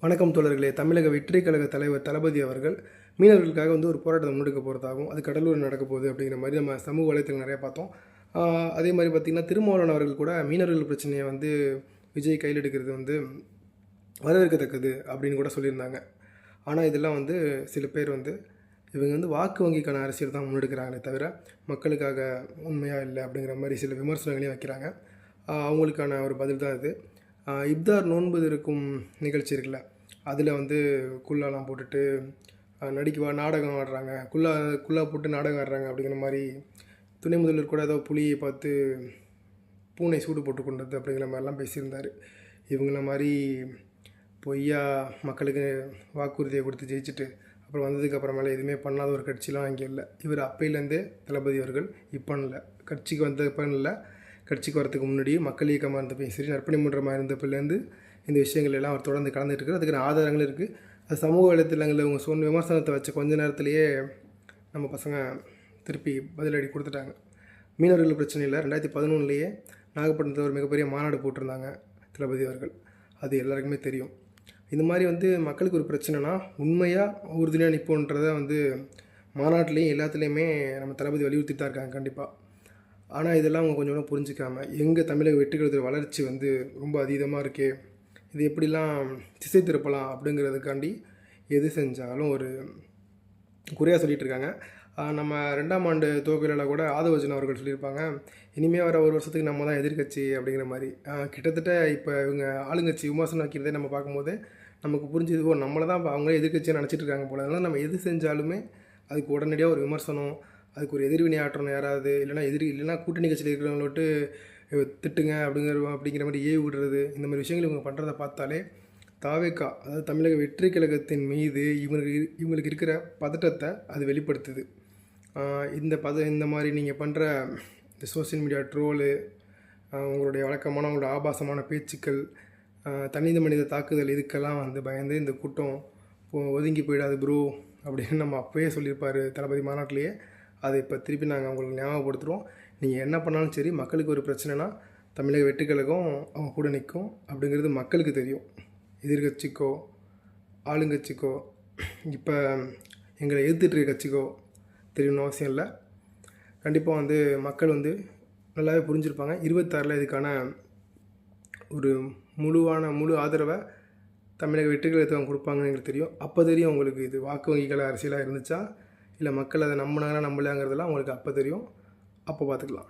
வணக்கம் தோழர்களே. தமிழக வெற்றிக் கழக தலைவர் தளபதி அவர்கள் மீனவர்களுக்காக ஒரு போராட்டத்தை முன்னெடுக்க போகிறதாகவும், அது கடலூரில் நடக்க போகுது அப்படிங்கிற மாதிரி நம்ம சமூக வலைத்தளங்கள் நிறையா பார்த்தோம். அதே மாதிரி பார்த்திங்கன்னா, திருமாவளவன் அவர்கள் கூட மீனவர்கள் பிரச்சனையை விஜய் கையில் எடுக்கிறது வரவேற்கத்தக்கது அப்படின்னு கூட சொல்லியிருந்தாங்க. ஆனால் இதெல்லாம் சில பேர் இவங்க வாக்கு வங்கிக்கான அரசியல் தான் முன்னெடுக்கிறாங்களே தவிர மக்களுக்காக உண்மையாக இல்லை அப்படிங்கிற மாதிரி சில விமர்சனங்களையும் வைக்கிறாங்க. அவங்களுக்கான ஒரு பதில் தான் இது. இப்தார் நோன்பு இருக்கும் நிகழ்ச்சி இருக்குல்ல, அதில் குல்லாலாம் போட்டுட்டு நாடகம் ஆடுறாங்க, குல்லா போட்டு நாடகம் ஆடுறாங்க அப்படிங்கிற மாதிரி துணை முதல்வர் கூட ஏதோ புலியை பார்த்து பூனை சூடு போட்டு கொண்டது அப்படிங்கிற மாதிரிலாம் பேசியிருந்தார். இவங்கள மாதிரி பொய்யா மக்களுக்கு வாக்குறுதியை கொடுத்து ஜெயிச்சுட்டு அப்புறம் வந்ததுக்கப்புறமேல எதுவுமே பண்ணாத ஒரு கட்சிலாம் இங்கே இல்லை. இவர் அப்பையிலேருந்தே தளபதி அவர்கள் இப்போ இல்லை, கட்சிக்கு வந்தப்போ இல்லை, கட்சிக்கு வரத்துக்கு முன்னாடி மக்கள் இயக்கமாக இருந்தப்போ சரி, நற்பணி மன்றமாக இருந்தப்பிலேருந்து இந்த விஷயங்கள் எல்லாம் அவர் தொடர்ந்து கலந்துட்டு இருக்குது. அதுக்கான ஆதாரங்கள் இருக்குது. அது சமூக வலைத்தளங்களில் அவங்க சொன்ன விமர்சனத்தை வச்ச கொஞ்ச நேரத்திலேயே நம்ம பசங்க திருப்பி பதிலடி கொடுத்துட்டாங்க. மீனவர்கள் பிரச்சனையில் 2011 நாகப்பட்டினத்தில் ஒரு மிகப்பெரிய மாநாடு போட்டிருந்தாங்க தளபதி அவர்கள். அது எல்லாருக்குமே தெரியும். இந்த மாதிரி மக்களுக்கு ஒரு பிரச்சனைனா உண்மையாக உறுதுணையாக நிற்போன்றதை மாநாட்டிலையும் எல்லாத்துலேயுமே நம்ம தளபதி வலியுறுத்திட்டு தான் இருக்காங்க கண்டிப்பாக. ஆனால் இதெல்லாம் அவங்க கொஞ்சம் புரிஞ்சிக்காமல் எங்கள் தமிழக வெற்றிகளோட வளர்ச்சி ரொம்ப அதீதமாக இருக்கே, இது எப்படிலாம் திசை திருப்பலாம் அப்படிங்கிறதுக்காண்டி எது செஞ்சாலும் ஒரு குறையாக சொல்லிகிட்டு இருக்காங்க. நம்ம 2ஆம் ஆண்டு துவக்கையில் கூட ஆதவர்ஜன் அவர்கள் சொல்லியிருப்பாங்க, இனிமேல் வர ஒரு வருஷத்துக்கு நம்ம தான் எதிர்கட்சி அப்படிங்கிற மாதிரி. கிட்டத்தட்ட இப்போ இவங்க ஆளுங்கட்சி விமர்சனம் வைக்கிறதே நம்ம பார்க்கும்போது நமக்கு புரிஞ்சுது, நம்மளை தான் அவங்களே எதிர்கட்சியாக நினச்சிட்டு இருக்காங்க போல. அதனால் நம்ம எது செஞ்சாலுமே அதுக்கு உடனடியாக ஒரு விமர்சனம், அதுக்கு ஒரு எதிர்வினை ஆற்றணும் யாராவது, இல்லைனா கூட்டணி கட்சியில் இருக்கிறவங்களோட்டு திட்டுங்க அப்படிங்கிற மாதிரி ஏவி விடுறது, இந்த மாதிரி விஷயங்கள் இவங்க பண்ணுறதை பார்த்தாலே தாவேகா, அதாவது தமிழக வெற்றி கழகத்தின் மீது இவங்களுக்கு இருக்கிற பதட்டத்தை அது வெளிப்படுத்துது. இந்த மாதிரி நீங்கள் பண்ணுற இந்த சோசியல் மீடியா ட்ரோலு, உங்களுடைய வழக்கமான உங்களோட ஆபாசமான பேச்சுக்கள், தனித மனித தாக்குதல், இதுக்கெல்லாம் பயந்து இந்த கூட்டம் ஒதுங்கி போயிடாது ப்ரோ அப்படின்னு நம்ம அப்போயே சொல்லியிருப்பார் தளபதி மாநாட்டிலேயே. அதை இப்போ திருப்பி நாங்கள் உங்களுக்கு ஞாபகப்படுத்துகிறோம். நீங்கள் என்ன பண்ணாலும் சரி, மக்களுக்கு ஒரு பிரச்சனைனா தமிழக வெற்றி கழகம் அவங்க கூட நிற்கும் அப்படிங்கிறது மக்களுக்கு தெரியும். எதிர்கட்சிக்கோ ஆளுங்கட்சிக்கோ இப்போ எங்களை எதிர்த்துட்டு கட்சிக்கோ தெரியணும்னு அவசியம் இல்லை. கண்டிப்பாக மக்கள் நல்லாவே புரிஞ்சுருப்பாங்க. 26 இதுக்கான ஒரு முழு ஆதரவை தமிழக வெற்றி கழகத்துக்கு அவங்க கொடுப்பாங்கன்னு எங்களுக்கு தெரியும். அப்போ தெரியும் உங்களுக்கு இது வாக்கு வங்கிகள் அரசியலாக இருந்துச்சா இல்லை மக்கள் அதை நம்பினாங்கன்னா நம்பலாங்கிறதெல்லாம் உங்களுக்கு அப்போ தெரியும். அப்போ பார்த்துக்கலாம்.